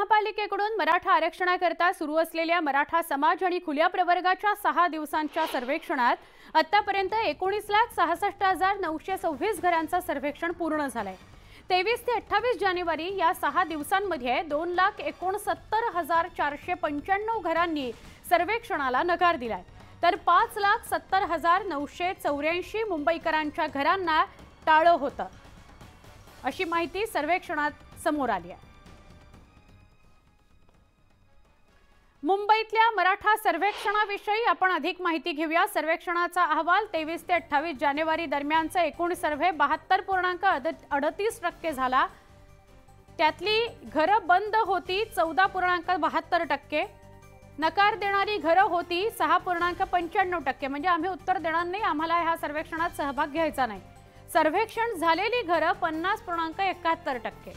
महापालिकेकडून मराठा आरक्षणाकरता सुरू असलेल्या मराठा समाज आणि खुल्या प्रवर्गाच्या 6 दिवसांच्या सर्वेक्षणात आतापर्यंत 19,66,926 घरांचं सर्वेक्षण पूर्ण झालंय। 23 ते 28 जानेवारी या 6 दिवसांमध्ये 2,69,495 घरांनी सर्वेक्षणाला नकार दिलाय, तर 5,70,984 मुंबईकरांच्या घरांना टाळं होतं, अशी माहिती सर्वेक्षणात समोर आली आहे। मुंबईतल्या मराठा सर्वेक्षणाविषयी आपण अधिक माहिती घेऊया। सर्वेक्षणाचा अहवाल 23 ते 28 जानेवारी दरम्यानचा एकूण सर्व्हे 72.38% झाला। त्यातली घरं बंद होती 14.72%, नकार देणारी घरं होती 6.95%। म्हणजे आम्ही उत्तर देणार नाही, आम्हाला ह्या सर्वेक्षणात सहभाग घ्यायचा नाही। सर्वेक्षण झालेली घरं 50.71%।